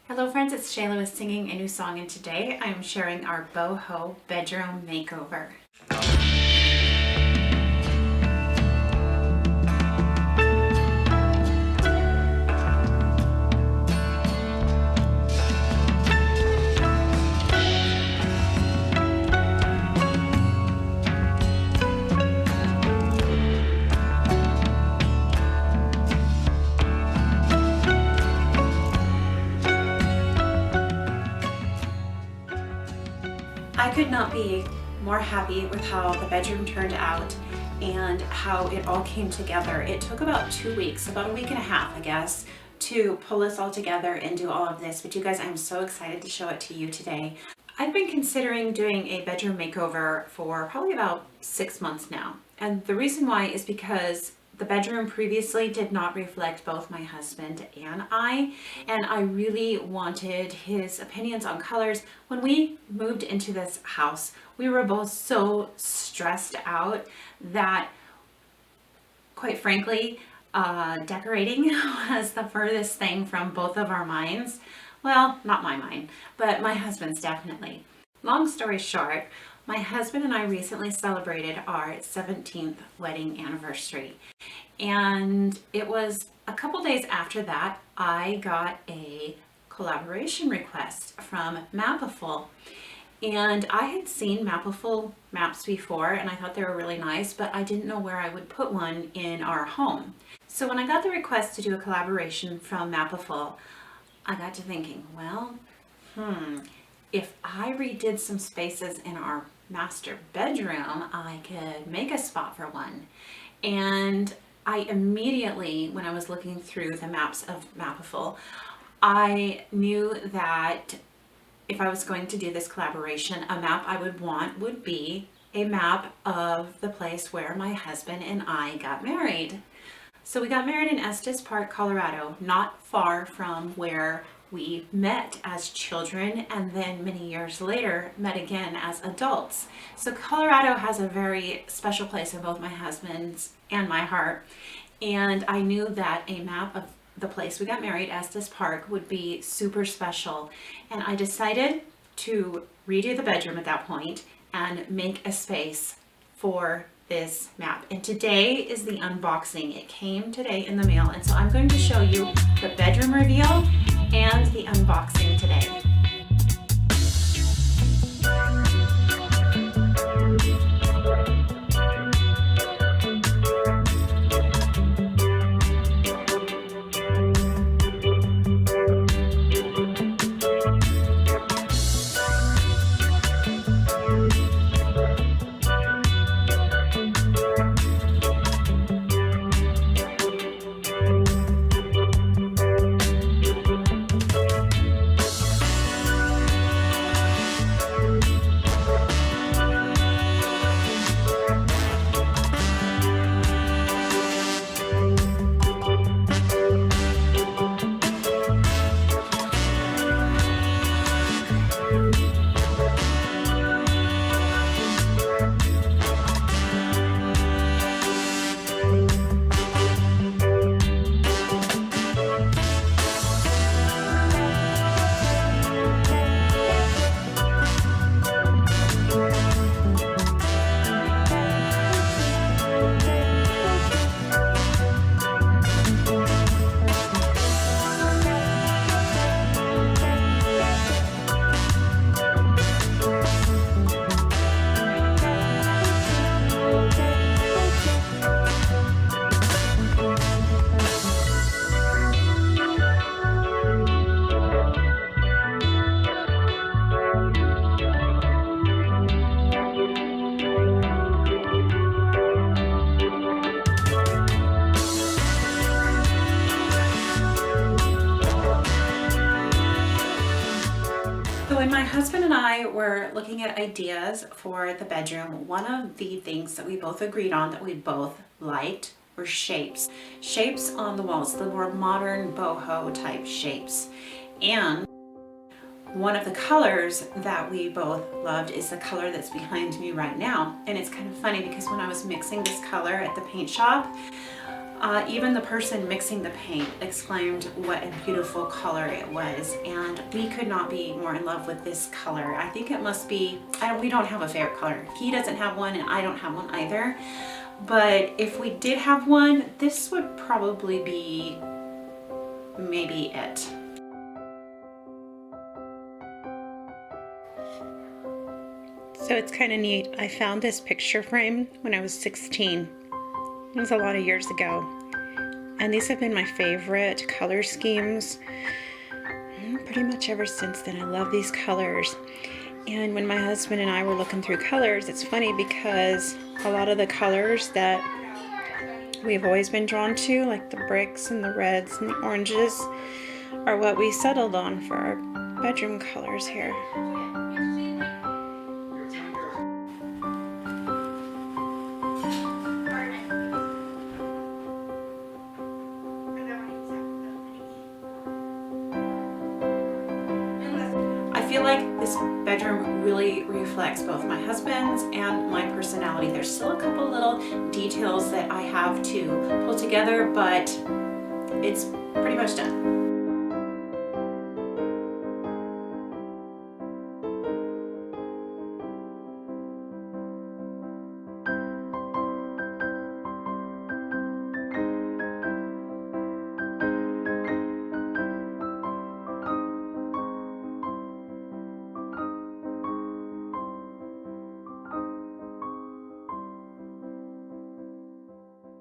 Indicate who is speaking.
Speaker 1: Hello friends, it's Shayla with singing a new song, and today I am sharing our Boho Bedroom Makeover. I could not be more happy with how the bedroom turned out and how it all came together. It took about 2 weeks, about a week and a half, I guess, to pull this all together and do all of this. But you guys, I'm so excited to show it to you today. I've been considering doing a bedroom makeover for probably about 6 months now. And the reason why is because the bedroom previously did not reflect both my husband and I really wanted his opinions on colors. When we moved into this house, we were both so stressed out that, quite frankly, decorating was the furthest thing from both of our minds. Well, not my mind, but my husband's definitely. Long story short, my husband and I recently celebrated our 17th wedding anniversary. And it was a couple days after that, I got a collaboration request from Mapiful. And I had seen Mapiful maps before and I thought they were really nice, but I didn't know where I would put one in our home. So when I got the request to do a collaboration from Mapiful, I got to thinking, well, if I redid some spaces in our master bedroom, I could make a spot for one. And I immediately, when I was looking through the maps of Mapiful, I knew that if I was going to do this collaboration, a map I would want would be a map of the place where my husband and I got married. So we got married in Estes Park, Colorado, not far from where we met as children and then many years later met again as adults. So Colorado has a very special place in both my husband's and my heart. And I knew that a map of the place we got married, Estes Park, would be super special. And I decided to redo the bedroom at that point and make a space for this map. And today is the unboxing. It came today in the mail, and so I'm going to show you the bedroom reveal and the unboxing today. So when my husband and I were looking at ideas for the bedroom, one of the things that we both agreed on that we both liked were shapes. Shapes on the walls, the more modern boho type shapes. And one of the colors that we both loved is the color that's behind me right now. And it's kind of funny because when I was mixing this color at the paint shop, Even the person mixing the paint exclaimed what a beautiful color it was, and we could not be more in love with this color. I think it must be, we don't have a favorite color. He doesn't have one and I don't have one either. But if we did have one, this would probably be maybe it. So it's kind of neat. I found this picture frame when I was 16. It was a lot of years ago. And these have been my favorite color schemes pretty much ever since then. I love these colors. And when my husband and I were looking through colors, it's funny because a lot of the colors that we've always been drawn to, like the bricks and the reds and the oranges, are what we settled on for our bedroom colors here. I feel like this bedroom really reflects both my husband's and my personality. There's still a couple little details that I have to pull together, but it's pretty much done.